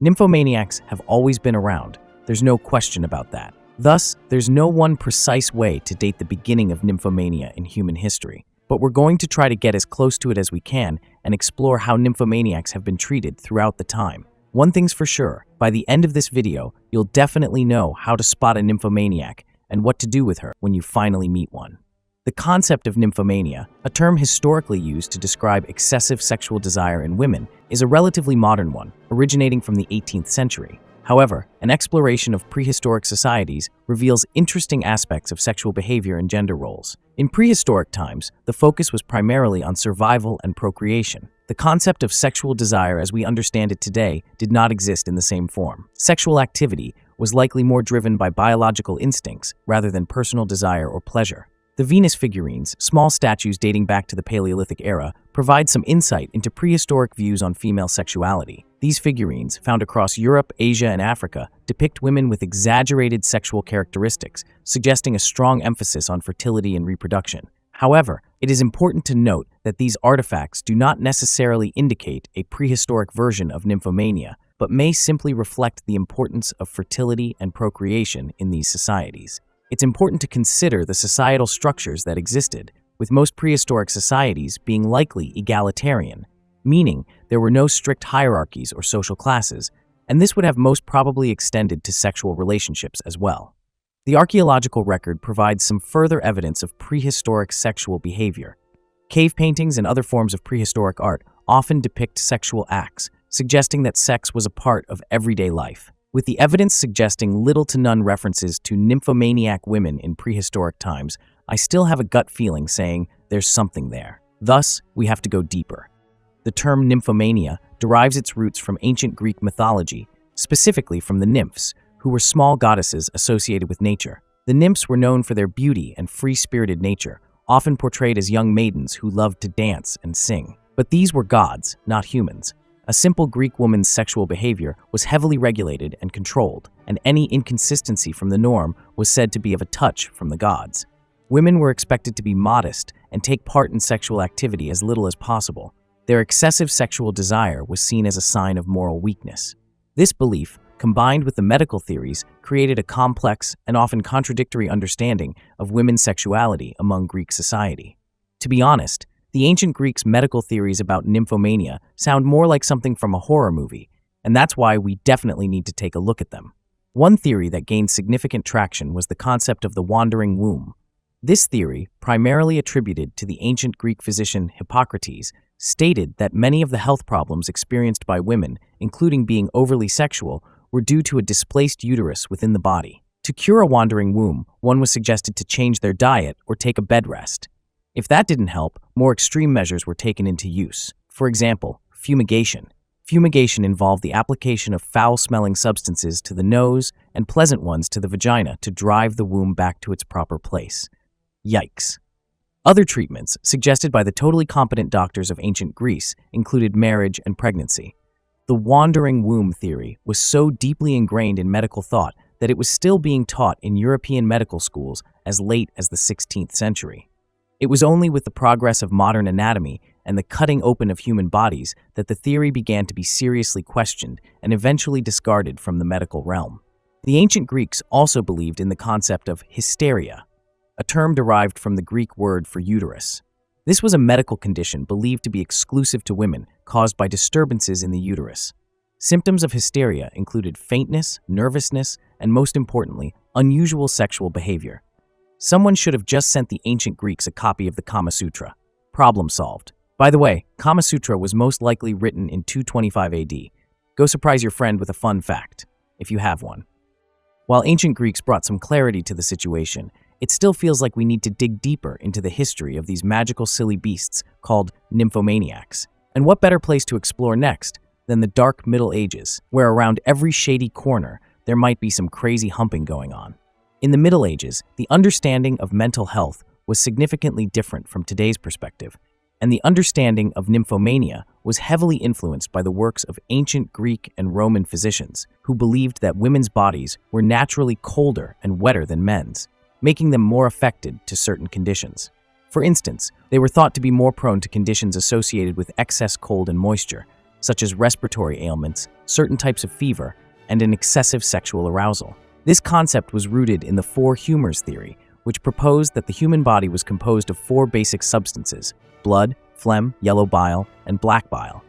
Nymphomaniacs have always been around, there's no question about that. Thus, there's no one precise way to date the beginning of nymphomania in human history, but we're going to try to get as close to it as we can and explore how nymphomaniacs have been treated throughout the time. One thing's for sure, by the end of this video, you'll definitely know how to spot a nymphomaniac and what to do with her when you finally meet one. The concept of nymphomania, a term historically used to describe excessive sexual desire in women, is a relatively modern one, originating from the 18th century. However, an exploration of prehistoric societies reveals interesting aspects of sexual behavior and gender roles. In prehistoric times, the focus was primarily on survival and procreation. The concept of sexual desire as we understand it today did not exist in the same form. Sexual activity was likely more driven by biological instincts rather than personal desire or pleasure. The Venus figurines, small statues dating back to the Paleolithic era, provide some insight into prehistoric views on female sexuality. These figurines, found across Europe, Asia, and Africa, depict women with exaggerated sexual characteristics, suggesting a strong emphasis on fertility and reproduction. However, it is important to note that these artifacts do not necessarily indicate a prehistoric version of nymphomania, but may simply reflect the importance of fertility and procreation in these societies. It's important to consider the societal structures that existed, with most prehistoric societies being likely egalitarian, meaning there were no strict hierarchies or social classes, and this would have most probably extended to sexual relationships as well. The archaeological record provides some further evidence of prehistoric sexual behavior. Cave paintings and other forms of prehistoric art often depict sexual acts, suggesting that sex was a part of everyday life. With the evidence suggesting little to none references to nymphomaniac women in prehistoric times, I still have a gut feeling saying there's something there. Thus, we have to go deeper. The term nymphomania derives its roots from ancient Greek mythology, specifically from the nymphs, who were small goddesses associated with nature. The nymphs were known for their beauty and free-spirited nature, often portrayed as young maidens who loved to dance and sing. But these were gods, not humans. A simple Greek woman's sexual behavior was heavily regulated and controlled, and any inconsistency from the norm was said to be of a touch from the gods. Women were expected to be modest and take part in sexual activity as little as possible. Their excessive sexual desire was seen as a sign of moral weakness. This belief, combined with the medical theories, created a complex and often contradictory understanding of women's sexuality among Greek society. To be honest, the ancient Greeks' medical theories about nymphomania sound more like something from a horror movie, and that's why we definitely need to take a look at them. One theory that gained significant traction was the concept of the wandering womb. This theory, primarily attributed to the ancient Greek physician Hippocrates, stated that many of the health problems experienced by women, including being overly sexual, were due to a displaced uterus within the body. To cure a wandering womb, one was suggested to change their diet or take a bed rest. If that didn't help, more extreme measures were taken into use. For example, fumigation. Fumigation involved the application of foul-smelling substances to the nose and pleasant ones to the vagina to drive the womb back to its proper place. Yikes. Other treatments, suggested by the totally competent doctors of ancient Greece, included marriage and pregnancy. The wandering womb theory was so deeply ingrained in medical thought that it was still being taught in European medical schools as late as the 16th century. It was only with the progress of modern anatomy and the cutting open of human bodies that the theory began to be seriously questioned and eventually discarded from the medical realm. The ancient Greeks also believed in the concept of hysteria, a term derived from the Greek word for uterus. This was a medical condition believed to be exclusive to women, caused by disturbances in the uterus. Symptoms of hysteria included faintness, nervousness, and most importantly, unusual sexual behavior. Someone should have just sent the ancient Greeks a copy of the Kama Sutra. Problem solved. By the way, Kama Sutra was most likely written in 225 AD. Go surprise your friend with a fun fact, if you have one. While ancient Greeks brought some clarity to the situation, it still feels like we need to dig deeper into the history of these magical silly beasts called nymphomaniacs. And what better place to explore next than the dark Middle Ages, where around every shady corner there might be some crazy humping going on. In the Middle Ages, the understanding of mental health was significantly different from today's perspective, and the understanding of nymphomania was heavily influenced by the works of ancient Greek and Roman physicians, who believed that women's bodies were naturally colder and wetter than men's, making them more affected to certain conditions. For instance, they were thought to be more prone to conditions associated with excess cold and moisture, such as respiratory ailments, certain types of fever, and an excessive sexual arousal. This concept was rooted in the four humors theory, which proposed that the human body was composed of four basic substances: blood, phlegm, yellow bile, and black bile.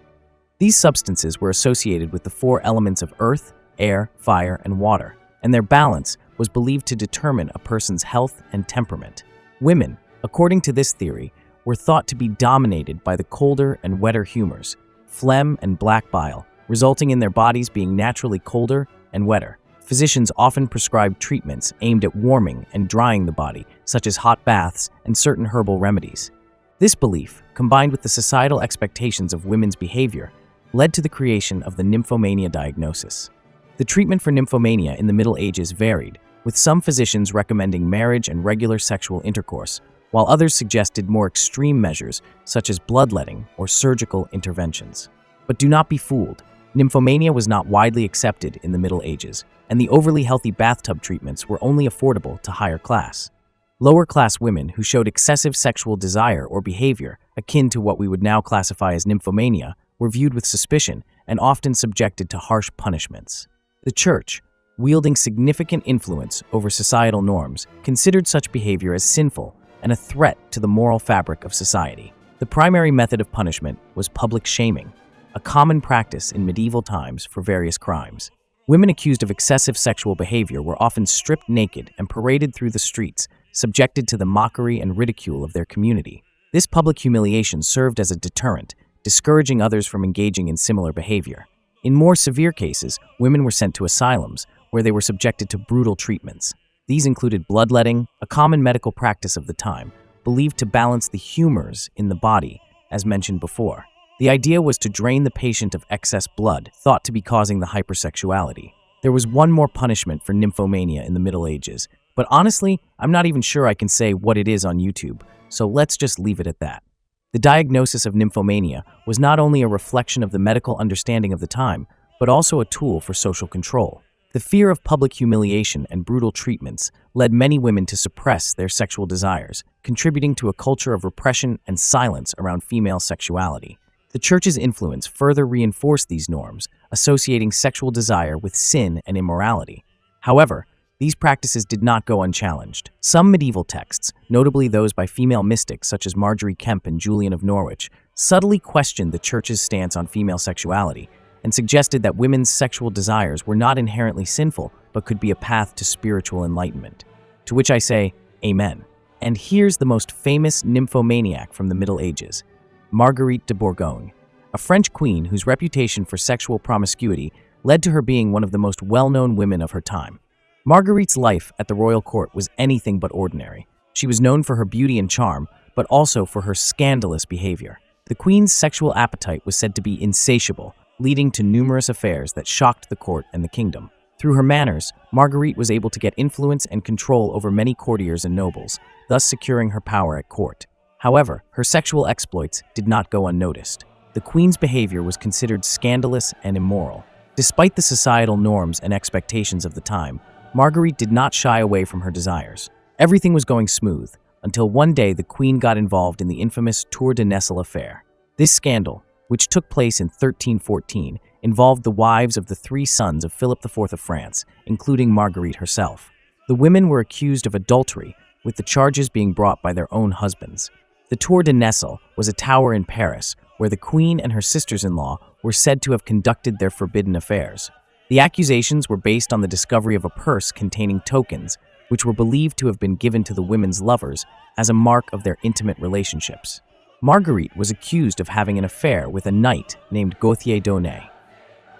These substances were associated with the four elements of earth, air, fire, and water, and their balance was believed to determine a person's health and temperament. Women, according to this theory, were thought to be dominated by the colder and wetter humors, phlegm and black bile, resulting in their bodies being naturally colder and wetter. Physicians often prescribed treatments aimed at warming and drying the body, such as hot baths and certain herbal remedies. This belief, combined with the societal expectations of women's behavior, led to the creation of the nymphomania diagnosis. The treatment for nymphomania in the Middle Ages varied, with some physicians recommending marriage and regular sexual intercourse, while others suggested more extreme measures such as bloodletting or surgical interventions. But do not be fooled. Nymphomania was not widely accepted in the Middle Ages, and the overly healthy bathtub treatments were only affordable to higher class. Lower-class women who showed excessive sexual desire or behavior akin to what we would now classify as nymphomania were viewed with suspicion and often subjected to harsh punishments. The Church, wielding significant influence over societal norms, considered such behavior as sinful and a threat to the moral fabric of society. The primary method of punishment was public shaming, a common practice in medieval times for various crimes. Women accused of excessive sexual behavior were often stripped naked and paraded through the streets, subjected to the mockery and ridicule of their community. This public humiliation served as a deterrent, discouraging others from engaging in similar behavior. In more severe cases, women were sent to asylums, where they were subjected to brutal treatments. These included bloodletting, a common medical practice of the time, believed to balance the humors in the body, as mentioned before. The idea was to drain the patient of excess blood, thought to be causing the hypersexuality. There was one more punishment for nymphomania in the Middle Ages, but honestly, I'm not even sure I can say what it is on YouTube, so let's just leave it at that. The diagnosis of nymphomania was not only a reflection of the medical understanding of the time, but also a tool for social control. The fear of public humiliation and brutal treatments led many women to suppress their sexual desires, contributing to a culture of repression and silence around female sexuality. The Church's influence further reinforced these norms, associating sexual desire with sin and immorality. However, these practices did not go unchallenged. Some medieval texts, notably those by female mystics such as Margery Kempe and Julian of Norwich, subtly questioned the Church's stance on female sexuality and suggested that women's sexual desires were not inherently sinful but could be a path to spiritual enlightenment. To which I say, Amen. And here's the most famous nymphomaniac from the Middle Ages, Marguerite de Bourgogne, a French queen whose reputation for sexual promiscuity led to her being one of the most well-known women of her time. Marguerite's life at the royal court was anything but ordinary. She was known for her beauty and charm, but also for her scandalous behavior. The queen's sexual appetite was said to be insatiable, leading to numerous affairs that shocked the court and the kingdom. Through her manners, Marguerite was able to get influence and control over many courtiers and nobles, thus securing her power at court. However, her sexual exploits did not go unnoticed. The queen's behavior was considered scandalous and immoral. Despite the societal norms and expectations of the time, Marguerite did not shy away from her desires. Everything was going smooth, until one day the queen got involved in the infamous Tour de Nesle affair. This scandal, which took place in 1314, involved the wives of the three sons of Philip IV of France, including Marguerite herself. The women were accused of adultery, with the charges being brought by their own husbands. The Tour de Nesle was a tower in Paris where the queen and her sisters-in-law were said to have conducted their forbidden affairs. The accusations were based on the discovery of a purse containing tokens, which were believed to have been given to the women's lovers as a mark of their intimate relationships. Marguerite was accused of having an affair with a knight named Gauthier d'Aunay.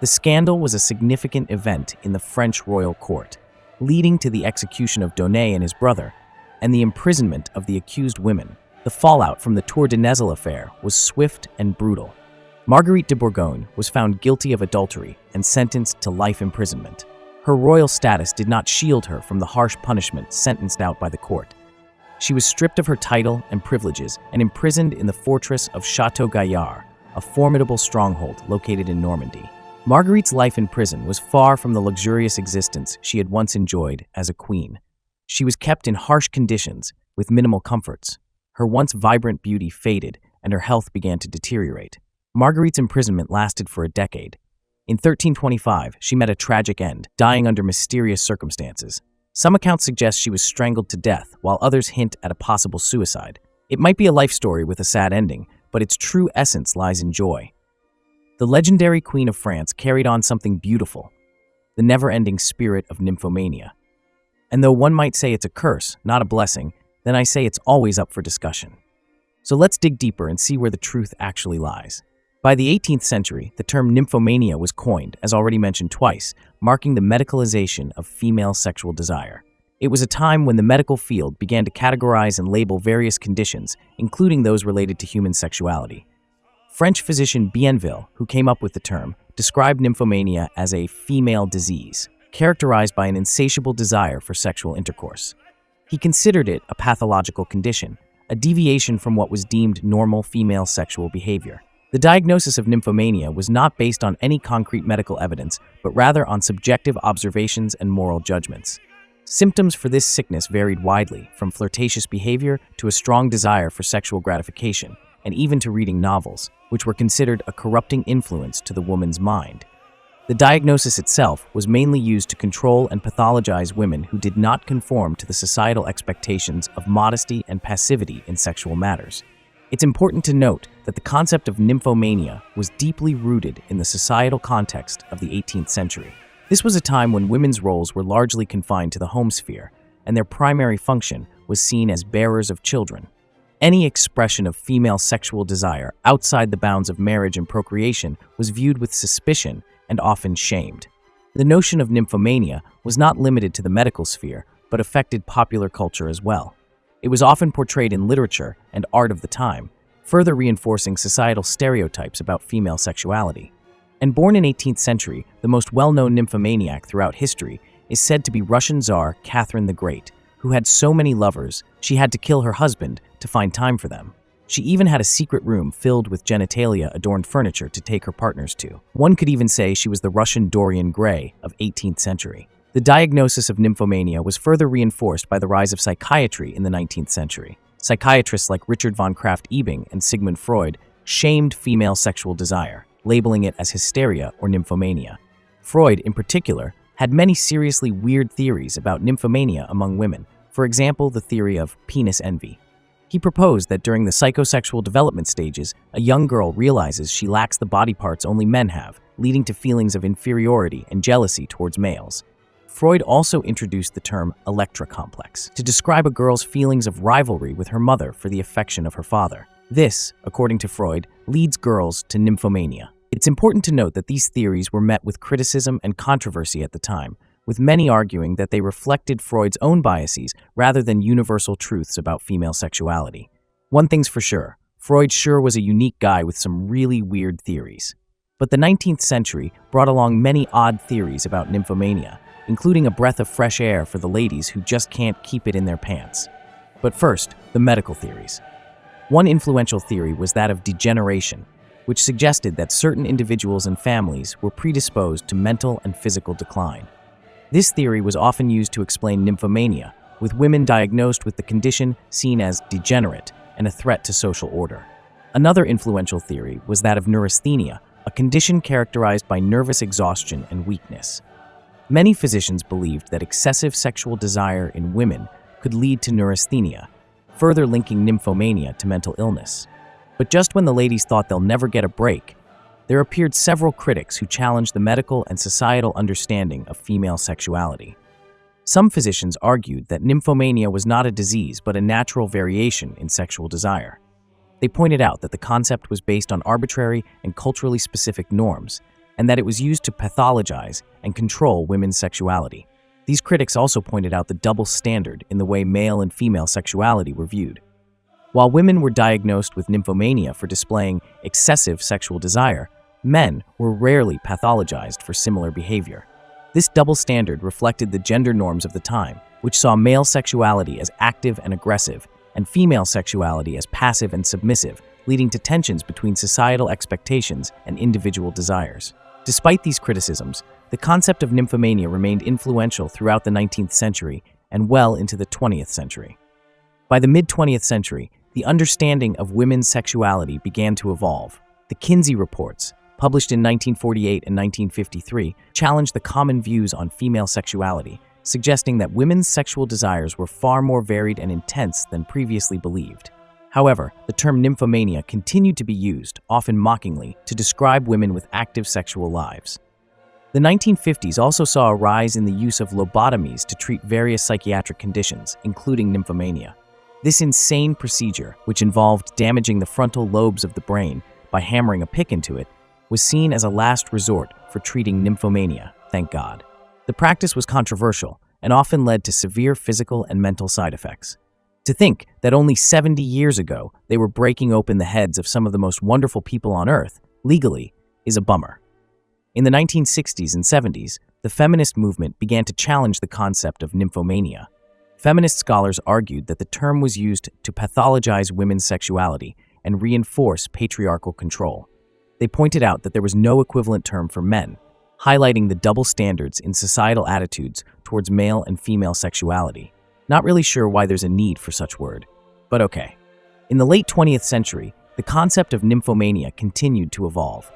The scandal was a significant event in the French royal court, leading to the execution of d'Aunay and his brother, and the imprisonment of the accused women. The fallout from the Tour de Nesle affair was swift and brutal. Marguerite de Bourgogne was found guilty of adultery and sentenced to life imprisonment. Her royal status did not shield her from the harsh punishment sentenced out by the court. She was stripped of her title and privileges and imprisoned in the fortress of Château Gaillard, a formidable stronghold located in Normandy. Marguerite's life in prison was far from the luxurious existence she had once enjoyed as a queen. She was kept in harsh conditions with minimal comforts. Her once vibrant beauty faded and her health began to deteriorate. Marguerite's imprisonment lasted for a decade. In 1325, she met a tragic end, dying under mysterious circumstances. Some accounts suggest she was strangled to death, while others hint at a possible suicide. It might be a life story with a sad ending, but its true essence lies in joy. The legendary Queen of France carried on something beautiful, the never-ending spirit of nymphomania. And though one might say it's a curse, not a blessing, then I say it's always up for discussion. So let's dig deeper and see where the truth actually lies. By the 18th century, the term nymphomania was coined, as already mentioned twice, marking the medicalization of female sexual desire. It was a time when the medical field began to categorize and label various conditions, including those related to human sexuality. French physician Bienville, who came up with the term, described nymphomania as a female disease, characterized by an insatiable desire for sexual intercourse. He considered it a pathological condition, a deviation from what was deemed normal female sexual behavior. The diagnosis of nymphomania was not based on any concrete medical evidence, but rather on subjective observations and moral judgments. Symptoms for this sickness varied widely, from flirtatious behavior to a strong desire for sexual gratification, and even to reading novels, which were considered a corrupting influence to the woman's mind. The diagnosis itself was mainly used to control and pathologize women who did not conform to the societal expectations of modesty and passivity in sexual matters. It's important to note that the concept of nymphomania was deeply rooted in the societal context of the 18th century. This was a time when women's roles were largely confined to the home sphere, and their primary function was seen as bearers of children. Any expression of female sexual desire outside the bounds of marriage and procreation was viewed with suspicion and often shamed. The notion of nymphomania was not limited to the medical sphere, but affected popular culture as well. It was often portrayed in literature and art of the time, further reinforcing societal stereotypes about female sexuality. And born in 18th century, the most well-known nymphomaniac throughout history is said to be Russian Tsar Catherine the Great, who had so many lovers she had to kill her husband to find time for them. She even had a secret room filled with genitalia-adorned furniture to take her partners to. One could even say she was the Russian Dorian Gray of 18th century. The diagnosis of nymphomania was further reinforced by the rise of psychiatry in the 19th century. Psychiatrists like Richard von Krafft-Ebing and Sigmund Freud shamed female sexual desire, labeling it as hysteria or nymphomania. Freud, in particular, had many seriously weird theories about nymphomania among women, for example, the theory of penis envy. He proposed that during the psychosexual development stages, a young girl realizes she lacks the body parts only men have, leading to feelings of inferiority and jealousy towards males. Freud also introduced the term Electra complex to describe a girl's feelings of rivalry with her mother for the affection of her father. This, according to Freud, leads girls to nymphomania. It's important to note that these theories were met with criticism and controversy at the time, with many arguing that they reflected Freud's own biases rather than universal truths about female sexuality. One thing's for sure, Freud sure was a unique guy with some really weird theories. But the 19th century brought along many odd theories about nymphomania, including a breath of fresh air for the ladies who just can't keep it in their pants. But first, the medical theories. One influential theory was that of degeneration, which suggested that certain individuals and families were predisposed to mental and physical decline. This theory was often used to explain nymphomania, with women diagnosed with the condition seen as degenerate and a threat to social order. Another influential theory was that of neurasthenia, a condition characterized by nervous exhaustion and weakness. Many physicians believed that excessive sexual desire in women could lead to neurasthenia, further linking nymphomania to mental illness. But just when the ladies thought they'll never get a break, there appeared several critics who challenged the medical and societal understanding of female sexuality. Some physicians argued that nymphomania was not a disease but a natural variation in sexual desire. They pointed out that the concept was based on arbitrary and culturally specific norms, and that it was used to pathologize and control women's sexuality. These critics also pointed out the double standard in the way male and female sexuality were viewed. While women were diagnosed with nymphomania for displaying excessive sexual desire, men were rarely pathologized for similar behavior. This double standard reflected the gender norms of the time, which saw male sexuality as active and aggressive, and female sexuality as passive and submissive, leading to tensions between societal expectations and individual desires. Despite these criticisms, the concept of nymphomania remained influential throughout the 19th century and well into the 20th century. By the mid-20th century, the understanding of women's sexuality began to evolve. The Kinsey Reports, published in 1948 and 1953, challenged the common views on female sexuality, suggesting that women's sexual desires were far more varied and intense than previously believed. However, the term nymphomania continued to be used, often mockingly, to describe women with active sexual lives. The 1950s also saw a rise in the use of lobotomies to treat various psychiatric conditions, including nymphomania. This insane procedure, which involved damaging the frontal lobes of the brain by hammering a pick into it, was seen as a last resort for treating nymphomania, thank God. The practice was controversial and often led to severe physical and mental side effects. To think that only 70 years ago they were breaking open the heads of some of the most wonderful people on earth, legally, is a bummer. In the 1960s and 70s, the feminist movement began to challenge the concept of nymphomania. Feminist scholars argued that the term was used to pathologize women's sexuality and reinforce patriarchal control. They pointed out that there was no equivalent term for men, highlighting the double standards in societal attitudes towards male and female sexuality. Not really sure why there's a need for such word, but okay. In the late 20th century, the concept of nymphomania continued to evolve.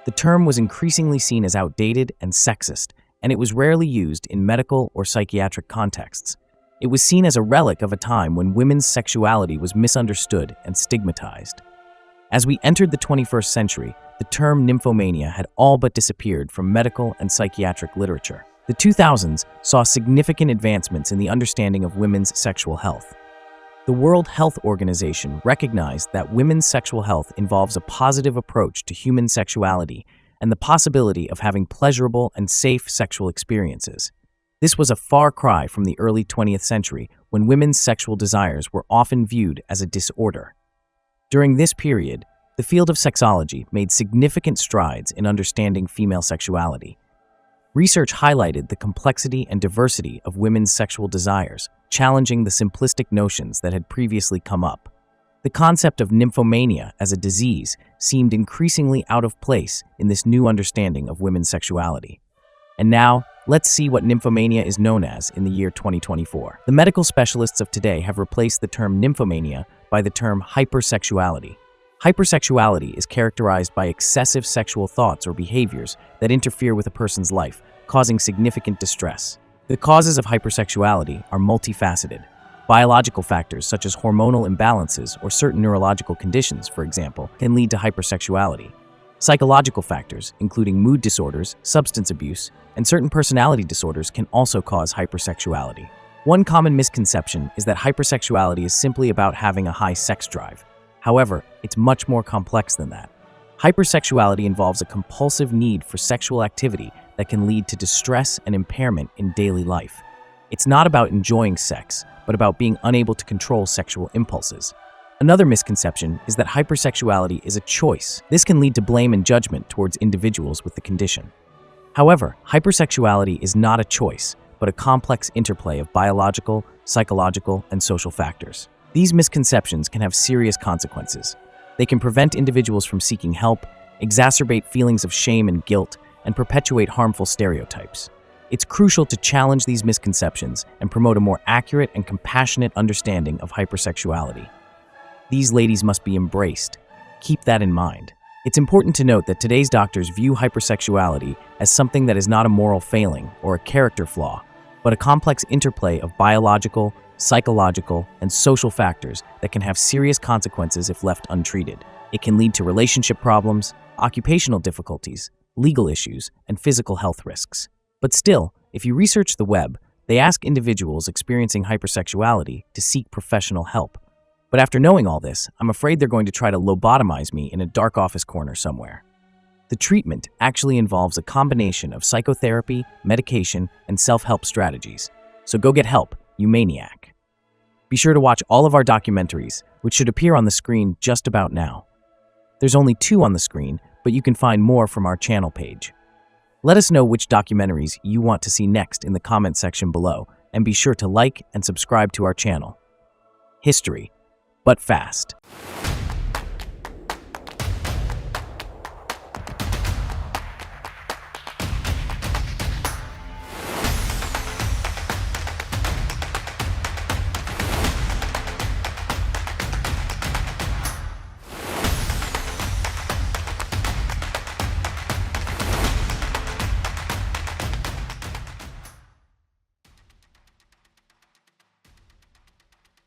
The term was increasingly seen as outdated and sexist, and it was rarely used in medical or psychiatric contexts. It was seen as a relic of a time when women's sexuality was misunderstood and stigmatized. As we entered the 21st century, the term nymphomania had all but disappeared from medical and psychiatric literature. The 2000s saw significant advancements in the understanding of women's sexual health. The World Health Organization recognized that women's sexual health involves a positive approach to human sexuality and the possibility of having pleasurable and safe sexual experiences. This was a far cry from the early 20th century, when women's sexual desires were often viewed as a disorder. During this period, the field of sexology made significant strides in understanding female sexuality. Research highlighted the complexity and diversity of women's sexual desires, challenging the simplistic notions that had previously come up. The concept of nymphomania as a disease seemed increasingly out of place in this new understanding of women's sexuality. And now, let's see what nymphomania is known as in the year 2024. The medical specialists of today have replaced the term nymphomania by the term hypersexuality. Hypersexuality is characterized by excessive sexual thoughts or behaviors that interfere with a person's life, causing significant distress. The causes of hypersexuality are multifaceted. Biological factors such as hormonal imbalances or certain neurological conditions, for example, can lead to hypersexuality. Psychological factors, including mood disorders, substance abuse, and certain personality disorders, can also cause hypersexuality. One common misconception is that hypersexuality is simply about having a high sex drive. However, it's much more complex than that. Hypersexuality involves a compulsive need for sexual activity that can lead to distress and impairment in daily life. It's not about enjoying sex, but about being unable to control sexual impulses. Another misconception is that hypersexuality is a choice. This can lead to blame and judgment towards individuals with the condition. However, hypersexuality is not a choice, but a complex interplay of biological, psychological, and social factors. These misconceptions can have serious consequences. They can prevent individuals from seeking help, exacerbate feelings of shame and guilt, and perpetuate harmful stereotypes. It's crucial to challenge these misconceptions and promote a more accurate and compassionate understanding of hypersexuality. These ladies must be embraced. Keep that in mind. It's important to note that today's doctors view hypersexuality as something that is not a moral failing or a character flaw, but a complex interplay of biological, psychological, and social factors that can have serious consequences if left untreated. It can lead to relationship problems, occupational difficulties, legal issues, and physical health risks. But still, if you research the web, they ask individuals experiencing hypersexuality to seek professional help. But after knowing all this, I'm afraid they're going to try to lobotomize me in a dark office corner somewhere. The treatment actually involves a combination of psychotherapy, medication, and self-help strategies. So go get help, you maniac. Be sure to watch all of our documentaries, which should appear on the screen just about now. There's only 2 on the screen, but you can find more from our channel page. Let us know which documentaries you want to see next in the comment section below, and be sure to like and subscribe to our channel. History, but fast.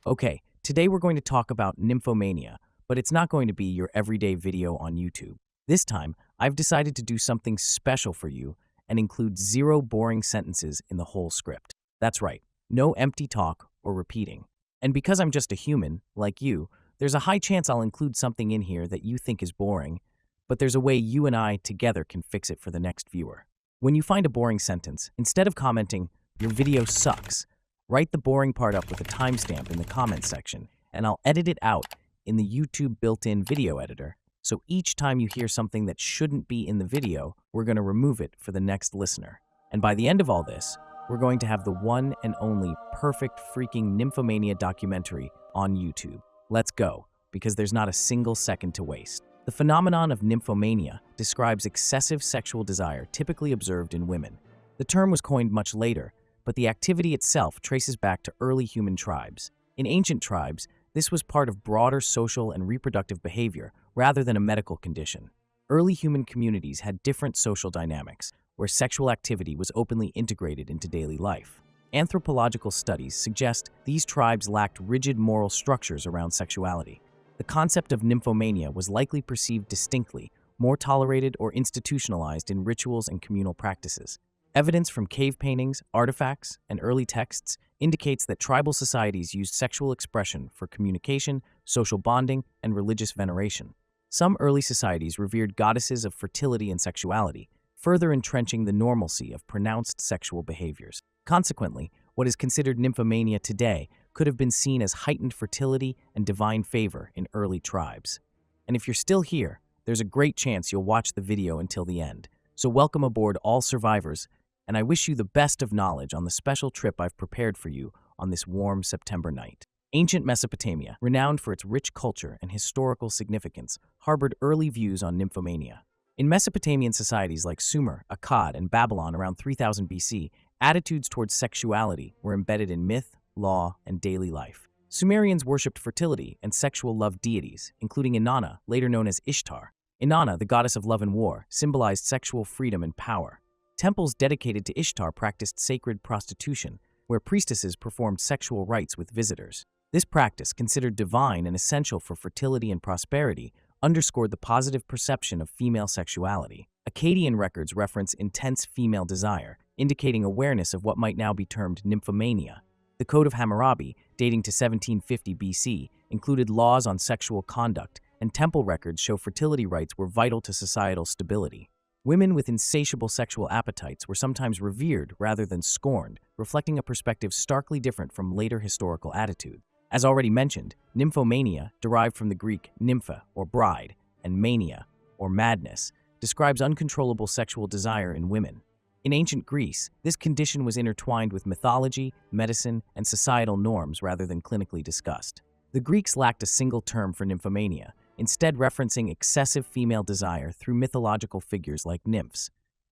Okay, today we're going to talk about nymphomania, but it's not going to be your everyday video on YouTube. This time, I've decided to do something special for you and include 0 boring sentences in the whole script. That's right, no empty talk or repeating. And because I'm just a human, like you, there's a high chance I'll include something in here that you think is boring, but there's a way you and I together can fix it for the next viewer. When you find a boring sentence, instead of commenting, "Your video sucks," write the boring part up with a timestamp in the comments section, and I'll edit it out in the YouTube built-in video editor. So each time you hear something that shouldn't be in the video, we're going to remove it for the next listener. And by the end of all this, we're going to have the one and only perfect freaking nymphomania documentary on YouTube. Let's go, because there's not a single second to waste. The phenomenon of nymphomania describes excessive sexual desire typically observed in women. The term was coined much later, but the activity itself traces back to early human tribes. In ancient tribes, this was part of broader social and reproductive behavior rather than a medical condition. Early human communities had different social dynamics, where sexual activity was openly integrated into daily life. Anthropological studies suggest these tribes lacked rigid moral structures around sexuality. The concept of nymphomania was likely perceived distinctly, more tolerated or institutionalized in rituals and communal practices. Evidence from cave paintings, artifacts, and early texts indicates that tribal societies used sexual expression for communication, social bonding, and religious veneration. Some early societies revered goddesses of fertility and sexuality, further entrenching the normalcy of pronounced sexual behaviors. Consequently, what is considered nymphomania today could have been seen as heightened fertility and divine favor in early tribes. And if you're still here, there's a great chance you'll watch the video until the end. So welcome aboard all survivors, and I wish you the best of knowledge on the special trip I've prepared for you on this warm September night. Ancient Mesopotamia, renowned for its rich culture and historical significance, harbored early views on nymphomania. In Mesopotamian societies like Sumer, Akkad, and Babylon around 3000 BC, attitudes towards sexuality were embedded in myth, law, and daily life. Sumerians worshipped fertility and sexual love deities, including Inanna, later known as Ishtar. Inanna, the goddess of love and war, symbolized sexual freedom and power. Temples dedicated to Ishtar practiced sacred prostitution, where priestesses performed sexual rites with visitors. This practice, considered divine and essential for fertility and prosperity, underscored the positive perception of female sexuality. Akkadian records reference intense female desire, indicating awareness of what might now be termed nymphomania. The Code of Hammurabi, dating to 1750 BC, included laws on sexual conduct, and temple records show fertility rites were vital to societal stability. Women with insatiable sexual appetites were sometimes revered rather than scorned, reflecting a perspective starkly different from later historical attitude. As already mentioned, nymphomania, derived from the Greek nympha, or bride, and mania, or madness, describes uncontrollable sexual desire in women. In ancient Greece, this condition was intertwined with mythology, medicine, and societal norms rather than clinically discussed. The Greeks lacked a single term for nymphomania, instead referencing excessive female desire through mythological figures like nymphs.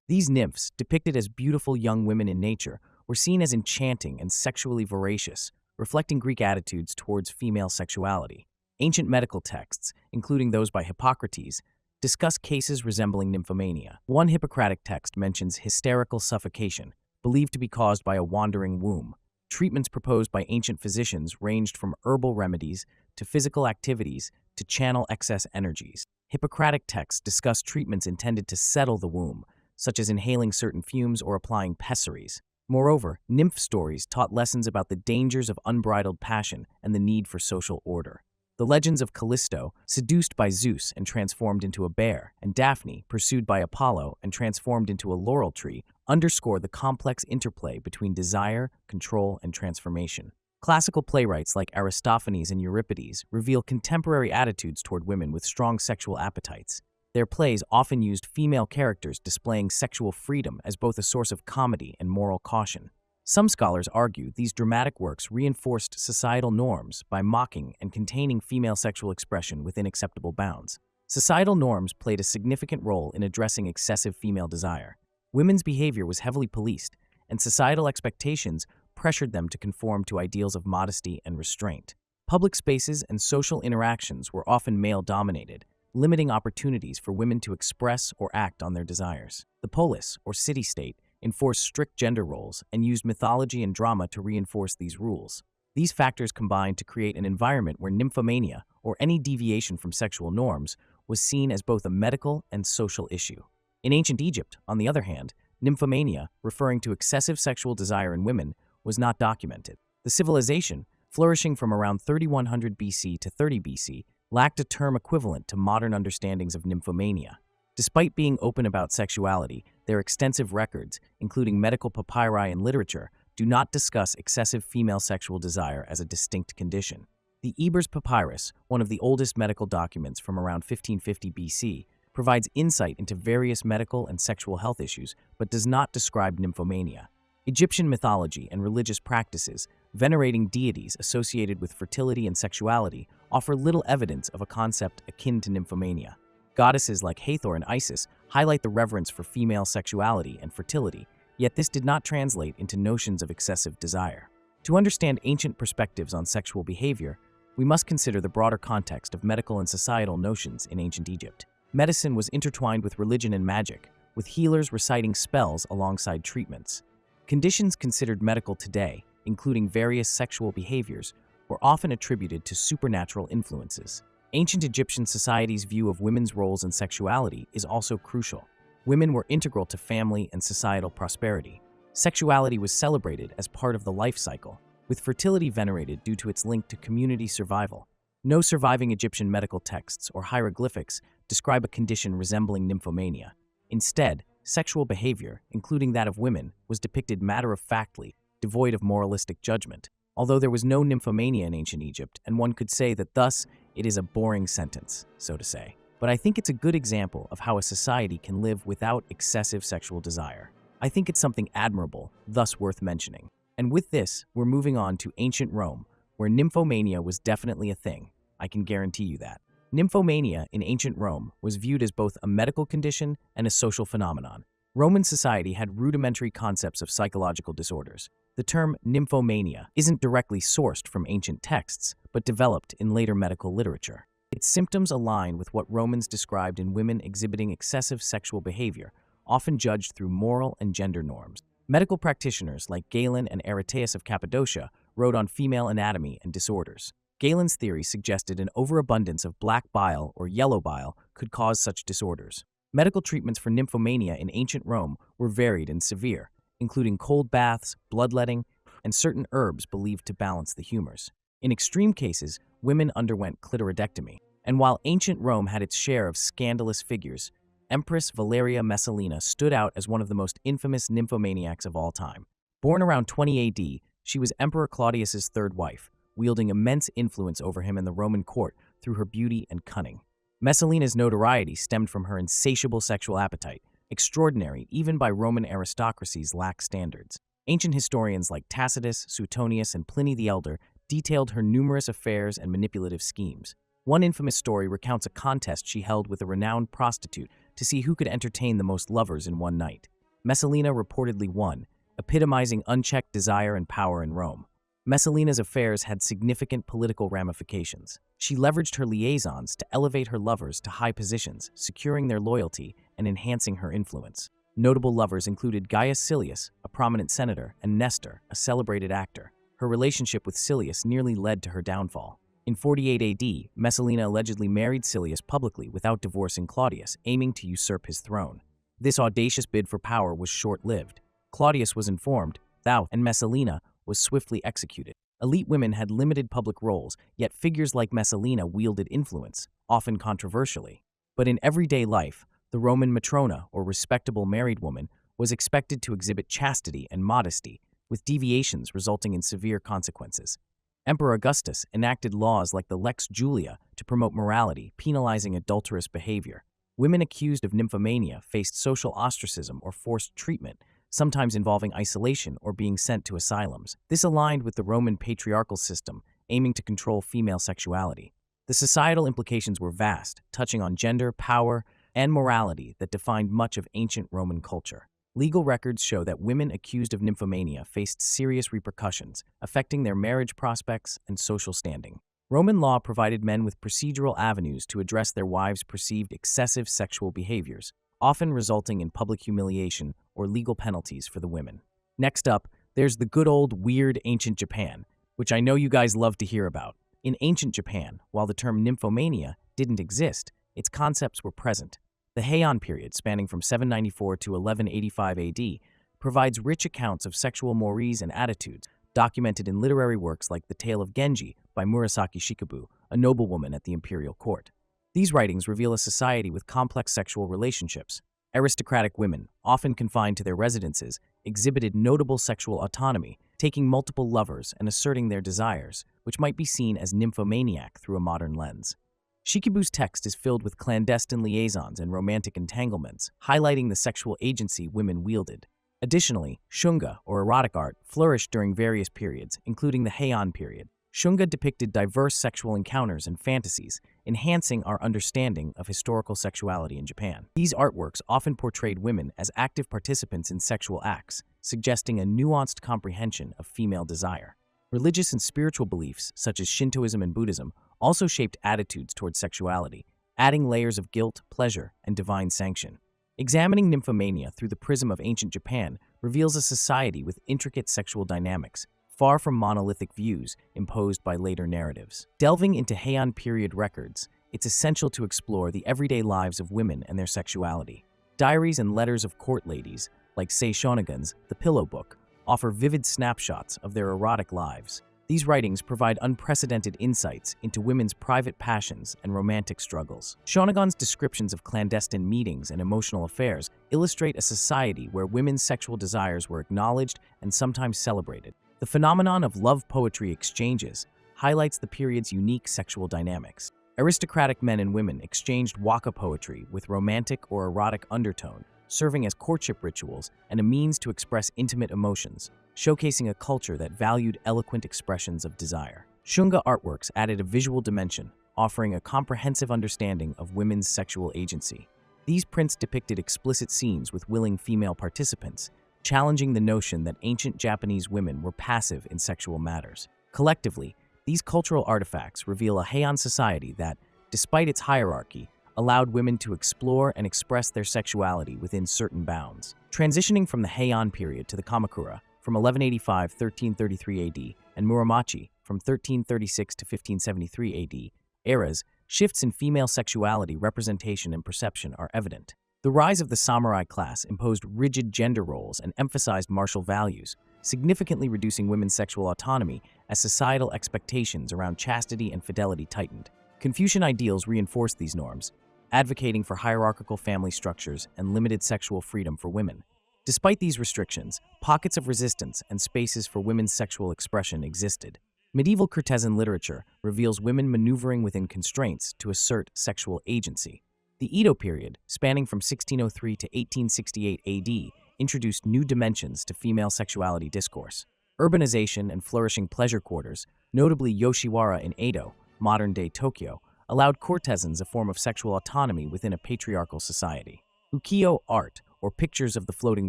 These nymphs, depicted as beautiful young women in nature, were seen as enchanting and sexually voracious, reflecting Greek attitudes towards female sexuality. Ancient medical texts, including those by Hippocrates, discuss cases resembling nymphomania. One Hippocratic text mentions hysterical suffocation, believed to be caused by a wandering womb. Treatments proposed by ancient physicians ranged from herbal remedies to physical activities to channel excess energies. Hippocratic texts discuss treatments intended to settle the womb, such as inhaling certain fumes or applying pessaries. Moreover, nymph stories taught lessons about the dangers of unbridled passion and the need for social order. The legends of Callisto, seduced by Zeus and transformed into a bear, and Daphne, pursued by Apollo and transformed into a laurel tree, underscore the complex interplay between desire, control, and transformation. Classical playwrights like Aristophanes and Euripides reveal contemporary attitudes toward women with strong sexual appetites. Their plays often used female characters displaying sexual freedom as both a source of comedy and moral caution. Some scholars argue these dramatic works reinforced societal norms by mocking and containing female sexual expression within acceptable bounds. Societal norms played a significant role in addressing excessive female desire. Women's behavior was heavily policed, and societal expectations pressured them to conform to ideals of modesty and restraint. Public spaces and social interactions were often male-dominated, limiting opportunities for women to express or act on their desires. The polis, or city-state, enforced strict gender roles and used mythology and drama to reinforce these rules. These factors combined to create an environment where nymphomania, or any deviation from sexual norms, was seen as both a medical and social issue. In ancient Egypt, on the other hand, nymphomania, referring to excessive sexual desire in women, was not documented. The civilization, flourishing from around 3100 BC to 30 BC, lacked a term equivalent to modern understandings of nymphomania. Despite being open about sexuality, their extensive records, including medical papyri and literature, do not discuss excessive female sexual desire as a distinct condition. The Ebers Papyrus, one of the oldest medical documents from around 1550 BC, provides insight into various medical and sexual health issues but does not describe nymphomania. Egyptian mythology and religious practices, venerating deities associated with fertility and sexuality, offer little evidence of a concept akin to nymphomania. Goddesses like Hathor and Isis highlight the reverence for female sexuality and fertility, yet this did not translate into notions of excessive desire. To understand ancient perspectives on sexual behavior, we must consider the broader context of medical and societal notions in ancient Egypt. Medicine was intertwined with religion and magic, with healers reciting spells alongside treatments. Conditions considered medical today, including various sexual behaviors, were often attributed to supernatural influences. Ancient Egyptian society's view of women's roles in sexuality is also crucial. Women were integral to family and societal prosperity. Sexuality was celebrated as part of the life cycle, with fertility venerated due to its link to community survival. No surviving Egyptian medical texts or hieroglyphics describe a condition resembling nymphomania. Instead, sexual behavior, including that of women, was depicted matter-of-factly, devoid of moralistic judgment. Although there was no nymphomania in ancient Egypt, and one could say that thus it is a boring sentence, so to say. But I think it's a good example of how a society can live without excessive sexual desire. I think it's something admirable, thus worth mentioning. And with this, we're moving on to ancient Rome, where nymphomania was definitely a thing. I can guarantee you that. Nymphomania in ancient Rome was viewed as both a medical condition and a social phenomenon. Roman society had rudimentary concepts of psychological disorders. The term nymphomania isn't directly sourced from ancient texts, but developed in later medical literature. Its symptoms align with what Romans described in women exhibiting excessive sexual behavior, often judged through moral and gender norms. Medical practitioners like Galen and Aretaeus of Cappadocia wrote on female anatomy and disorders. Galen's theory suggested an overabundance of black bile or yellow bile could cause such disorders. Medical treatments for nymphomania in ancient Rome were varied and severe, including cold baths, bloodletting, and certain herbs believed to balance the humors. In extreme cases, women underwent clitoridectomy. And while ancient Rome had its share of scandalous figures, Empress Valeria Messalina stood out as one of the most infamous nymphomaniacs of all time. Born around 20 AD, she was Emperor Claudius's third wife, wielding immense influence over him in the Roman court through her beauty and cunning. Messalina's notoriety stemmed from her insatiable sexual appetite, extraordinary even by Roman aristocracy's lax standards. Ancient historians like Tacitus, Suetonius, and Pliny the Elder detailed her numerous affairs and manipulative schemes. One infamous story recounts a contest she held with a renowned prostitute to see who could entertain the most lovers in one night. Messalina reportedly won, epitomizing unchecked desire and power in Rome. Messalina's affairs had significant political ramifications. She leveraged her liaisons to elevate her lovers to high positions, securing their loyalty and enhancing her influence. Notable lovers included Gaius Silius, a prominent senator, and Nestor, a celebrated actor. Her relationship with Silius nearly led to her downfall. In 48 AD, Messalina allegedly married Silius publicly without divorcing Claudius, aiming to usurp his throne. This audacious bid for power was short-lived. Claudius was informed, and Messalina was swiftly executed. Elite women had limited public roles, yet figures like Messalina wielded influence, often controversially. But in everyday life, the Roman matrona, or respectable married woman, was expected to exhibit chastity and modesty, with deviations resulting in severe consequences. Emperor Augustus enacted laws like the Lex Julia to promote morality, penalizing adulterous behavior. Women accused of nymphomania faced social ostracism or forced treatment, sometimes involving isolation or being sent to asylums. This aligned with the Roman patriarchal system, aiming to control female sexuality. The societal implications were vast, touching on gender, power, and morality that defined much of ancient Roman culture. Legal records show that women accused of nymphomania faced serious repercussions, affecting their marriage prospects and social standing. Roman law provided men with procedural avenues to address their wives' perceived excessive sexual behaviors, often resulting in public humiliation or legal penalties for the women. Next up, there's the good old weird ancient Japan, which I know you guys love to hear about. In ancient Japan, while the term nymphomania didn't exist, its concepts were present. The Heian period, spanning from 794 to 1185 AD, provides rich accounts of sexual mores and attitudes, documented in literary works like The Tale of Genji by Murasaki Shikabu, a noblewoman at the imperial court. These writings reveal a society with complex sexual relationships. Aristocratic women, often confined to their residences, exhibited notable sexual autonomy, taking multiple lovers and asserting their desires, which might be seen as nymphomaniac through a modern lens. Shikabu's text is filled with clandestine liaisons and romantic entanglements, highlighting the sexual agency women wielded. Additionally, shunga, or erotic art, flourished during various periods, including the Heian period. Shunga depicted diverse sexual encounters and fantasies, enhancing our understanding of historical sexuality in Japan. These artworks often portrayed women as active participants in sexual acts, suggesting a nuanced comprehension of female desire. Religious and spiritual beliefs, such as Shintoism and Buddhism, also shaped attitudes towards sexuality, adding layers of guilt, pleasure, and divine sanction. Examining nymphomania through the prism of ancient Japan reveals a society with intricate sexual dynamics, far from monolithic views imposed by later narratives. Delving into Heian period records, it's essential to explore the everyday lives of women and their sexuality. Diaries and letters of court ladies, like Sei Shonagon's The Pillow Book, offer vivid snapshots of their erotic lives. These writings provide unprecedented insights into women's private passions and romantic struggles. Shonagon's descriptions of clandestine meetings and emotional affairs illustrate a society where women's sexual desires were acknowledged and sometimes celebrated. The phenomenon of love poetry exchanges highlights the period's unique sexual dynamics. Aristocratic men and women exchanged waka poetry with romantic or erotic undertone, serving as courtship rituals and a means to express intimate emotions, showcasing a culture that valued eloquent expressions of desire. Shunga artworks added a visual dimension, offering a comprehensive understanding of women's sexual agency. These prints depicted explicit scenes with willing female participants, challenging the notion that ancient Japanese women were passive in sexual matters. Collectively, these cultural artifacts reveal a Heian society that, despite its hierarchy, allowed women to explore and express their sexuality within certain bounds. Transitioning from the Heian period to the Kamakura, from 1185-1333 AD, and Muromachi, from 1336 to 1573 AD, eras, shifts in female sexuality representation and perception are evident. The rise of the samurai class imposed rigid gender roles and emphasized martial values, significantly reducing women's sexual autonomy as societal expectations around chastity and fidelity tightened. Confucian ideals reinforced these norms, advocating for hierarchical family structures and limited sexual freedom for women. Despite these restrictions, pockets of resistance and spaces for women's sexual expression existed. Medieval courtesan literature reveals women maneuvering within constraints to assert sexual agency. The Edo period, spanning from 1603 to 1868 AD, introduced new dimensions to female sexuality discourse. Urbanization and flourishing pleasure quarters, notably Yoshiwara in Edo, modern-day Tokyo, allowed courtesans a form of sexual autonomy within a patriarchal society. Ukiyo art, or pictures of the floating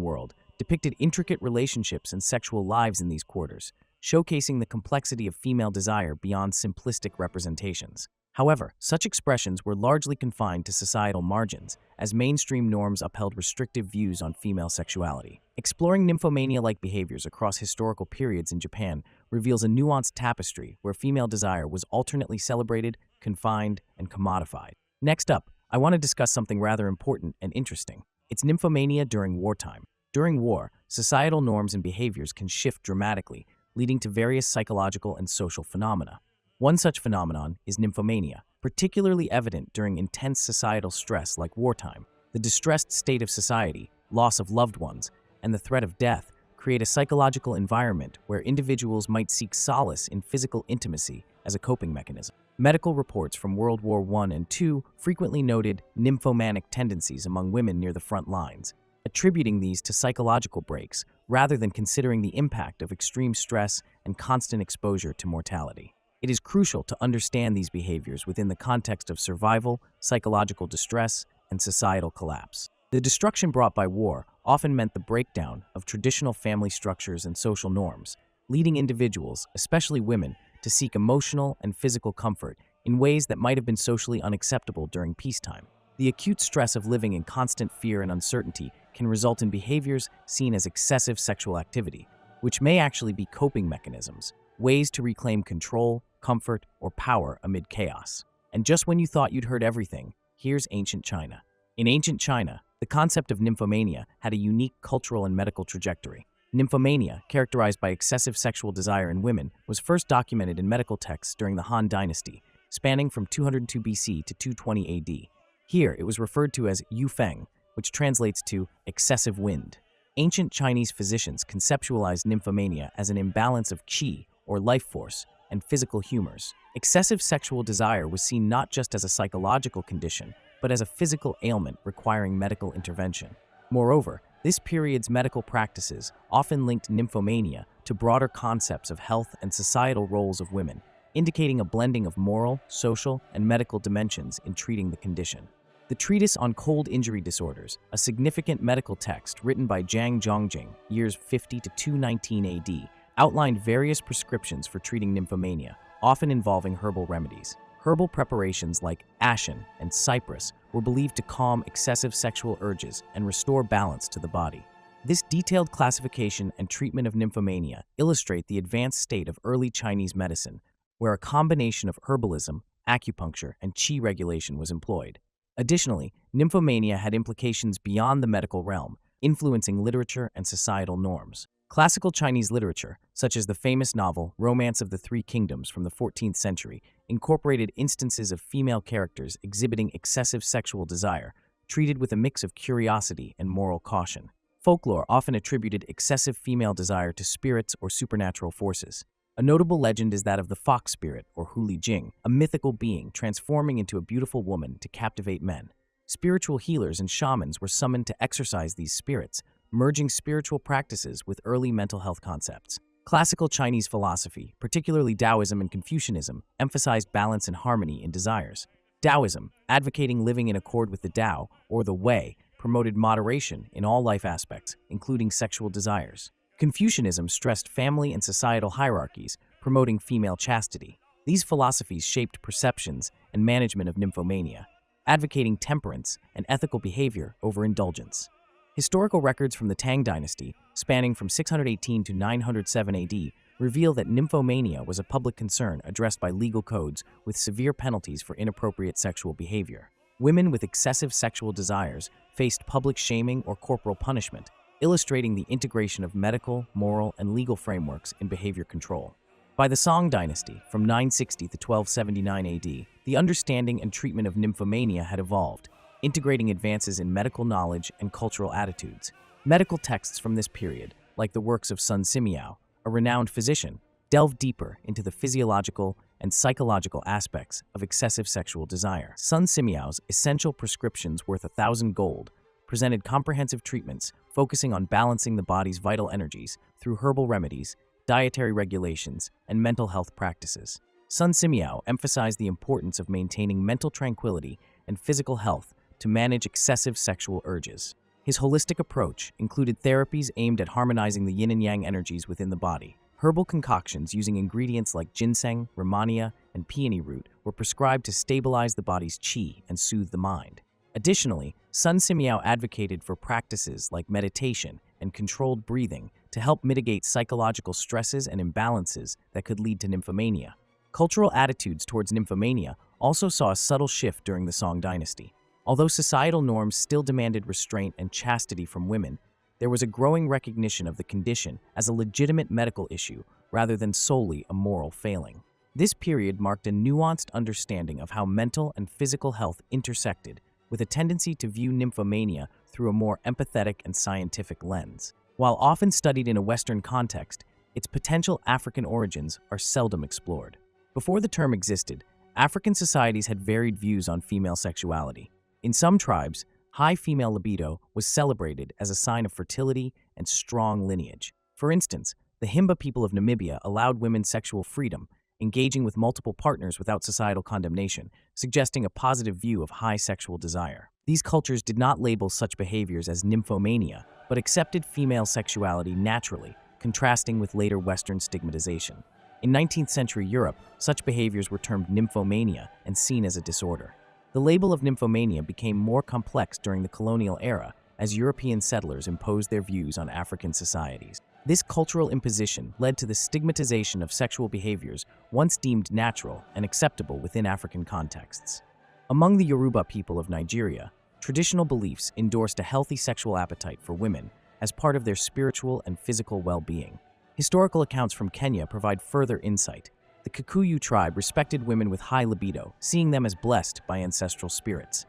world, depicted intricate relationships and sexual lives in these quarters, showcasing the complexity of female desire beyond simplistic representations. However, such expressions were largely confined to societal margins, as mainstream norms upheld restrictive views on female sexuality. Exploring nymphomania-like behaviors across historical periods in Japan reveals a nuanced tapestry where female desire was alternately celebrated, confined, and commodified. Next up, I want to discuss something rather important and interesting. It's nymphomania during wartime. During war, societal norms and behaviors can shift dramatically, leading to various psychological and social phenomena. One such phenomenon is nymphomania, particularly evident during intense societal stress like wartime. The distressed state of society, loss of loved ones, and the threat of death create a psychological environment where individuals might seek solace in physical intimacy as a coping mechanism. Medical reports from World War I and II frequently noted nymphomanic tendencies among women near the front lines, attributing these to psychological breaks rather than considering the impact of extreme stress and constant exposure to mortality. It is crucial to understand these behaviors within the context of survival, psychological distress, and societal collapse. The destruction brought by war often meant the breakdown of traditional family structures and social norms, leading individuals, especially women, to seek emotional and physical comfort in ways that might have been socially unacceptable during peacetime. The acute stress of living in constant fear and uncertainty can result in behaviors seen as excessive sexual activity, which may actually be coping mechanisms, ways to reclaim control, comfort, or power amid chaos. And just when you thought you'd heard everything, here's ancient China. In ancient China, the concept of nymphomania had a unique cultural and medical trajectory. Nymphomania, characterized by excessive sexual desire in women, was first documented in medical texts during the Han Dynasty, spanning from 202 BC to 220 AD. Here, it was referred to as yufeng, which translates to excessive wind. Ancient Chinese physicians conceptualized nymphomania as an imbalance of qi, or life force, and physical humors. Excessive sexual desire was seen not just as a psychological condition, but as a physical ailment requiring medical intervention. Moreover, this period's medical practices often linked nymphomania to broader concepts of health and societal roles of women, indicating a blending of moral, social, and medical dimensions in treating the condition. The Treatise on Cold Injury Disorders, a significant medical text written by Zhang Zhongjing, years 50 to 219 AD, outlined various prescriptions for treating nymphomania, often involving herbal remedies. Herbal preparations like ashen and cypress were believed to calm excessive sexual urges and restore balance to the body. This detailed classification and treatment of nymphomania illustrate the advanced state of early Chinese medicine, where a combination of herbalism, acupuncture, and qi regulation was employed. Additionally, nymphomania had implications beyond the medical realm, influencing literature and societal norms. Classical Chinese literature, such as the famous novel Romance of the Three Kingdoms from the 14th century, incorporated instances of female characters exhibiting excessive sexual desire, treated with a mix of curiosity and moral caution. Folklore often attributed excessive female desire to spirits or supernatural forces. A notable legend is that of the fox spirit, or Huli Jing, a mythical being transforming into a beautiful woman to captivate men. Spiritual healers and shamans were summoned to exorcise these spirits, merging spiritual practices with early mental health concepts. Classical Chinese philosophy, particularly Taoism and Confucianism, emphasized balance and harmony in desires. Taoism, advocating living in accord with the Tao, or the Way, promoted moderation in all life aspects, including sexual desires. Confucianism stressed family and societal hierarchies, promoting female chastity. These philosophies shaped perceptions and management of nymphomania, advocating temperance and ethical behavior over indulgence. Historical records from the Tang Dynasty, spanning from 618 to 907 AD, reveal that nymphomania was a public concern addressed by legal codes with severe penalties for inappropriate sexual behavior. Women with excessive sexual desires faced public shaming or corporal punishment, illustrating the integration of medical, moral, and legal frameworks in behavior control. By the Song Dynasty, from 960 to 1279 AD, the understanding and treatment of nymphomania had evolved, integrating advances in medical knowledge and cultural attitudes. Medical texts from this period, like the works of Sun Simiao, a renowned physician, delve deeper into the physiological and psychological aspects of excessive sexual desire. Sun Simiao's Essential Prescriptions Worth 1,000 Gold presented comprehensive treatments focusing on balancing the body's vital energies through herbal remedies, dietary regulations, and mental health practices. Sun Simiao emphasized the importance of maintaining mental tranquility and physical health to manage excessive sexual urges. His holistic approach included therapies aimed at harmonizing the yin and yang energies within the body. Herbal concoctions using ingredients like ginseng, rhamania, and peony root were prescribed to stabilize the body's qi and soothe the mind. Additionally, Sun Simiao advocated for practices like meditation and controlled breathing to help mitigate psychological stresses and imbalances that could lead to nymphomania. Cultural attitudes towards nymphomania also saw a subtle shift during the Song Dynasty. Although societal norms still demanded restraint and chastity from women, there was a growing recognition of the condition as a legitimate medical issue rather than solely a moral failing. This period marked a nuanced understanding of how mental and physical health intersected, with a tendency to view nymphomania through a more empathetic and scientific lens. While often studied in a Western context, its potential African origins are seldom explored. Before the term existed, African societies had varied views on female sexuality. In some tribes, high female libido was celebrated as a sign of fertility and strong lineage. For instance, the Himba people of Namibia allowed women sexual freedom, engaging with multiple partners without societal condemnation, suggesting a positive view of high sexual desire. These cultures did not label such behaviors as nymphomania, but accepted female sexuality naturally, contrasting with later Western stigmatization. In 19th century Europe, such behaviors were termed nymphomania and seen as a disorder. The label of nymphomania became more complex during the colonial era as European settlers imposed their views on African societies. This cultural imposition led to the stigmatization of sexual behaviors once deemed natural and acceptable within African contexts. Among the Yoruba people of Nigeria, traditional beliefs endorsed a healthy sexual appetite for women as part of their spiritual and physical well-being. Historical accounts from Kenya provide further insight. The Kikuyu tribe respected women with high libido, seeing them as blessed by ancestral spirits.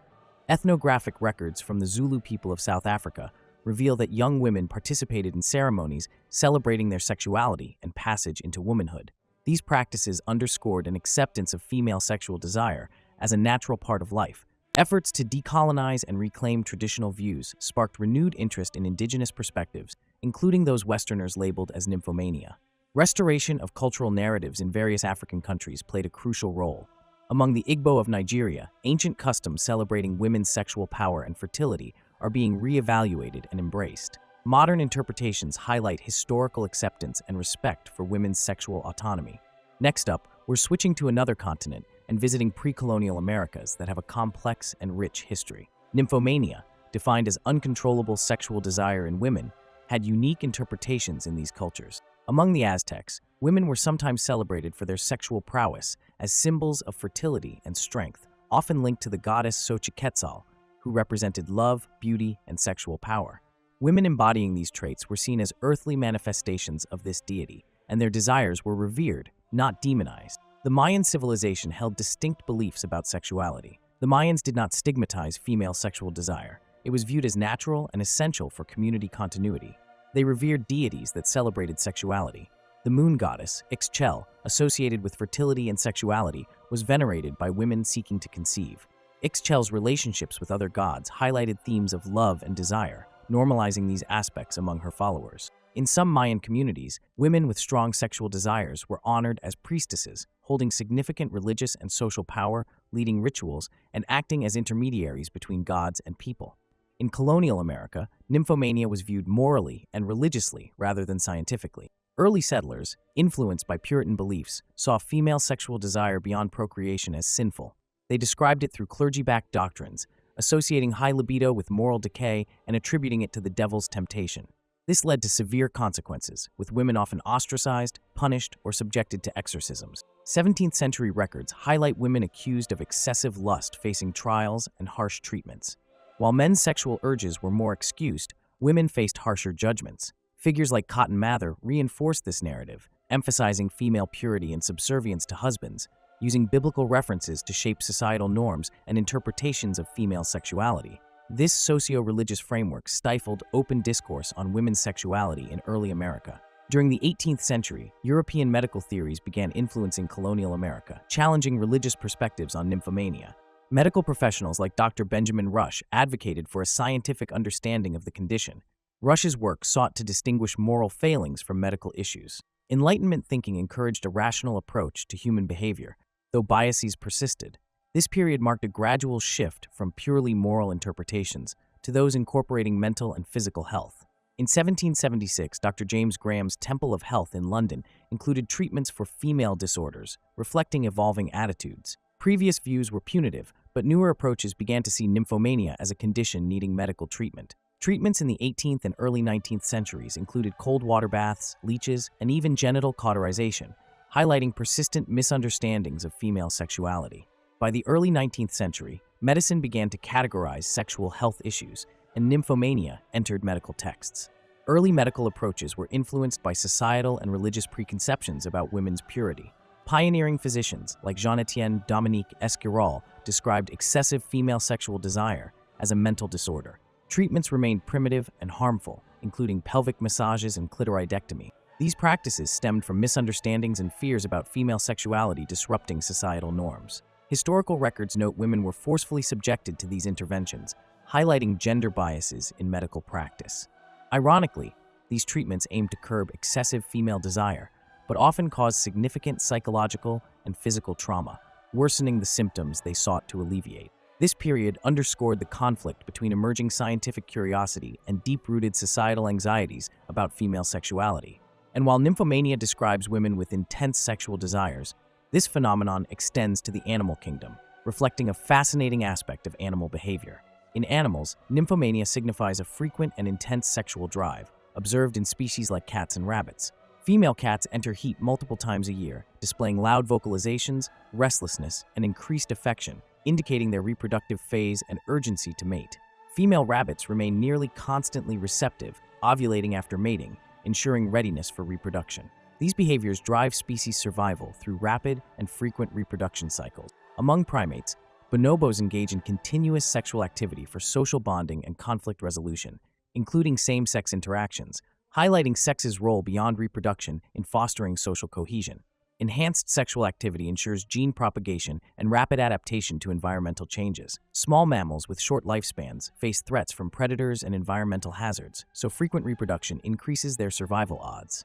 Ethnographic records from the Zulu people of South Africa reveal that young women participated in ceremonies celebrating their sexuality and passage into womanhood. These practices underscored an acceptance of female sexual desire as a natural part of life. Efforts to decolonize and reclaim traditional views sparked renewed interest in indigenous perspectives, including those Westerners labeled as nymphomania. Restoration of cultural narratives in various African countries played a crucial role. Among the Igbo of Nigeria, ancient customs celebrating women's sexual power and fertility are being reevaluated and embraced. Modern interpretations highlight historical acceptance and respect for women's sexual autonomy. Next up, we're switching to another continent and visiting pre-colonial Americas that have a complex and rich history. Nymphomania, defined as uncontrollable sexual desire in women, had unique interpretations in these cultures. Among the Aztecs, women were sometimes celebrated for their sexual prowess as symbols of fertility and strength, often linked to the goddess Xochiquetzal, who represented love, beauty, and sexual power. Women embodying these traits were seen as earthly manifestations of this deity, and their desires were revered, not demonized. The Mayan civilization held distinct beliefs about sexuality. The Mayans did not stigmatize female sexual desire. It was viewed as natural and essential for community continuity. They revered deities that celebrated sexuality. The moon goddess, Ixchel, associated with fertility and sexuality, was venerated by women seeking to conceive. Ixchel's relationships with other gods highlighted themes of love and desire, normalizing these aspects among her followers. In some Mayan communities, women with strong sexual desires were honored as priestesses, holding significant religious and social power, leading rituals, and acting as intermediaries between gods and people. In colonial America, nymphomania was viewed morally and religiously rather than scientifically. Early settlers, influenced by Puritan beliefs, saw female sexual desire beyond procreation as sinful. They described it through clergy-backed doctrines, associating high libido with moral decay and attributing it to the devil's temptation. This led to severe consequences, with women often ostracized, punished, or subjected to exorcisms. 17th century records highlight women accused of excessive lust facing trials and harsh treatments. While men's sexual urges were more excused, women faced harsher judgments. Figures like Cotton Mather reinforced this narrative, emphasizing female purity and subservience to husbands, using biblical references to shape societal norms and interpretations of female sexuality. This socio-religious framework stifled open discourse on women's sexuality in early America. During the 18th century, European medical theories began influencing colonial America, challenging religious perspectives on nymphomania. Medical professionals like Dr. Benjamin Rush advocated for a scientific understanding of the condition. Rush's work sought to distinguish moral failings from medical issues. Enlightenment thinking encouraged a rational approach to human behavior, though biases persisted. This period marked a gradual shift from purely moral interpretations to those incorporating mental and physical health. In 1776, Dr. James Graham's Temple of Health in London included treatments for female disorders, reflecting evolving attitudes. Previous views were punitive, but newer approaches began to see nymphomania as a condition needing medical treatment. Treatments in the 18th and early 19th centuries included cold water baths, leeches, and even genital cauterization, highlighting persistent misunderstandings of female sexuality. By the early 19th century, medicine began to categorize sexual health issues, and nymphomania entered medical texts. Early medical approaches were influenced by societal and religious preconceptions about women's purity. Pioneering physicians like Jean-Étienne Dominique Esquirol described excessive female sexual desire as a mental disorder. Treatments remained primitive and harmful, including pelvic massages and clitoridectomy. These practices stemmed from misunderstandings and fears about female sexuality disrupting societal norms. Historical records note women were forcefully subjected to these interventions, highlighting gender biases in medical practice. Ironically, these treatments aimed to curb excessive female desire, but often caused significant psychological and physical trauma, worsening the symptoms they sought to alleviate. This period underscored the conflict between emerging scientific curiosity and deep-rooted societal anxieties about female sexuality. And while nymphomania describes women with intense sexual desires, this phenomenon extends to the animal kingdom, reflecting a fascinating aspect of animal behavior. In animals, nymphomania signifies a frequent and intense sexual drive, observed in species like cats and rabbits. Female cats enter heat multiple times a year, displaying loud vocalizations, restlessness, and increased affection, indicating their reproductive phase and urgency to mate. Female rabbits remain nearly constantly receptive, ovulating after mating, ensuring readiness for reproduction. These behaviors drive species survival through rapid and frequent reproduction cycles. Among primates, bonobos engage in continuous sexual activity for social bonding and conflict resolution, including same-sex interactions, highlighting sex's role beyond reproduction in fostering social cohesion. Enhanced sexual activity ensures gene propagation and rapid adaptation to environmental changes. Small mammals with short lifespans face threats from predators and environmental hazards, so frequent reproduction increases their survival odds.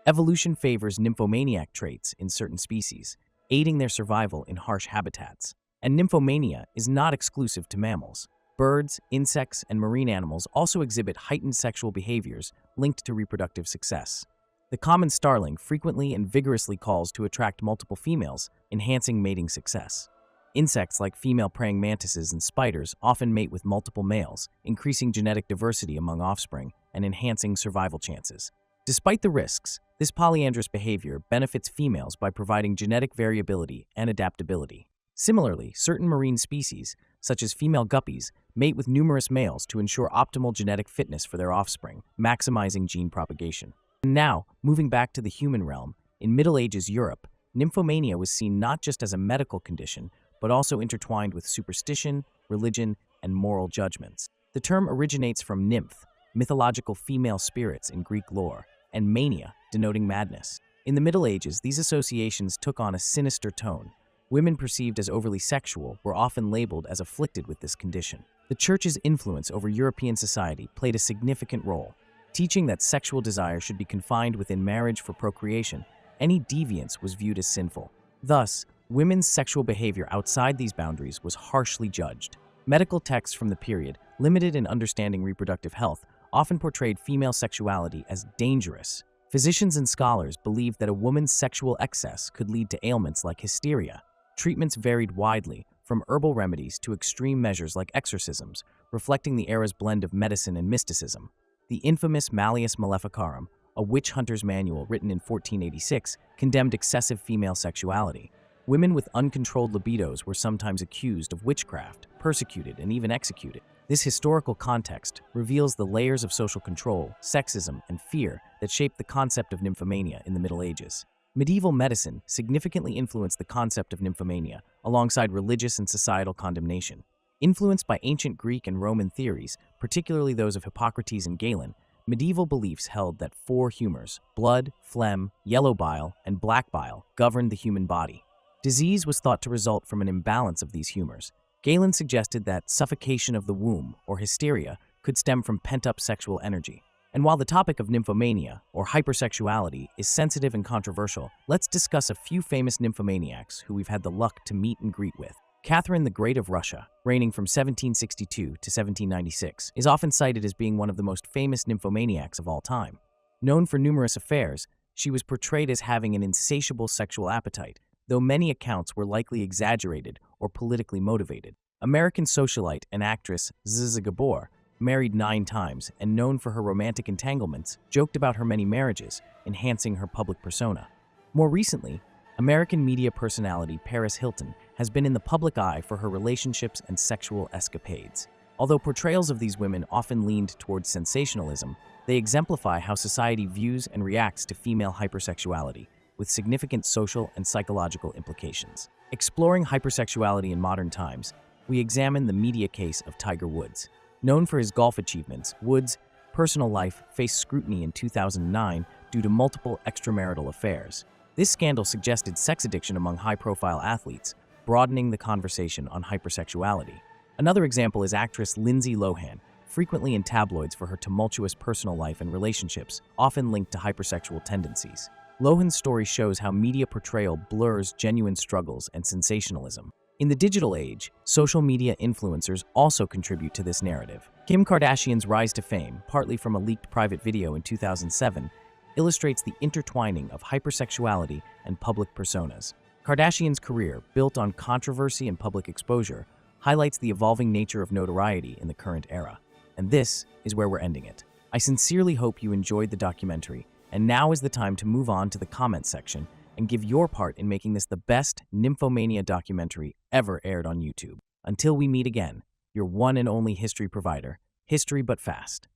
Evolution favors nymphomaniac traits in certain species, aiding their survival in harsh habitats. And nymphomania is not exclusive to mammals. Birds, insects, and marine animals also exhibit heightened sexual behaviors linked to reproductive success. The common starling frequently and vigorously calls to attract multiple females, enhancing mating success. Insects like female praying mantises and spiders often mate with multiple males, increasing genetic diversity among offspring and enhancing survival chances. Despite the risks, this polyandrous behavior benefits females by providing genetic variability and adaptability. Similarly, certain marine species, such as female guppies, mate with numerous males to ensure optimal genetic fitness for their offspring, maximizing gene propagation. And now, moving back to the human realm, in Middle Ages Europe, nymphomania was seen not just as a medical condition, but also intertwined with superstition, religion, and moral judgments. The term originates from nymph, mythological female spirits in Greek lore, and mania, denoting madness. In the Middle Ages, these associations took on a sinister tone. Women perceived as overly sexual were often labeled as afflicted with this condition. The Church's influence over European society played a significant role, teaching that sexual desire should be confined within marriage for procreation. Any deviance was viewed as sinful. Thus, women's sexual behavior outside these boundaries was harshly judged. Medical texts from the period, limited in understanding reproductive health, often portrayed female sexuality as dangerous. Physicians and scholars believed that a woman's sexual excess could lead to ailments like hysteria. Treatments varied widely, from herbal remedies to extreme measures like exorcisms, reflecting the era's blend of medicine and mysticism. The infamous Malleus Maleficarum, a witch hunter's manual written in 1486, condemned excessive female sexuality. Women with uncontrolled libidos were sometimes accused of witchcraft, persecuted, and even executed. This historical context reveals the layers of social control, sexism, and fear that shaped the concept of nymphomania in the Middle Ages. Medieval medicine significantly influenced the concept of nymphomania, alongside religious and societal condemnation. Influenced by ancient Greek and Roman theories, particularly those of Hippocrates and Galen, medieval beliefs held that four humors, blood, phlegm, yellow bile, and black bile, governed the human body. Disease was thought to result from an imbalance of these humors. Galen suggested that suffocation of the womb, or hysteria, could stem from pent-up sexual energy. And while the topic of nymphomania, or hypersexuality, is sensitive and controversial, let's discuss a few famous nymphomaniacs who we've had the luck to meet and greet with. Catherine the Great of Russia, reigning from 1762 to 1796, is often cited as being one of the most famous nymphomaniacs of all time. Known for numerous affairs, she was portrayed as having an insatiable sexual appetite, though many accounts were likely exaggerated or politically motivated. American socialite and actress Ziza Gabor, married 9 times and known for her romantic entanglements, joked about her many marriages, enhancing her public persona. More recently, American media personality Paris Hilton has been in the public eye for her relationships and sexual escapades. Although portrayals of these women often leaned towards sensationalism, they exemplify how society views and reacts to female hypersexuality, with significant social and psychological implications. Exploring hypersexuality in modern times, we examine the media case of Tiger Woods. Known for his golf achievements, Woods' personal life faced scrutiny in 2009 due to multiple extramarital affairs. This scandal suggested sex addiction among high-profile athletes, broadening the conversation on hypersexuality. Another example is actress Lindsay Lohan, frequently in tabloids for her tumultuous personal life and relationships, often linked to hypersexual tendencies. Lohan's story shows how media portrayal blurs genuine struggles and sensationalism. In the digital age, social media influencers also contribute to this narrative. Kim Kardashian's rise to fame, partly from a leaked private video in 2007, illustrates the intertwining of hypersexuality and public personas. Kardashian's career, built on controversy and public exposure, highlights the evolving nature of notoriety in the current era. And this is where we're ending it. I sincerely hope you enjoyed the documentary, and now is the time to move on to the comments section and give your part in making this the best Nymphomania documentary ever aired on YouTube. Until we meet again, your one and only history provider, History But Fast.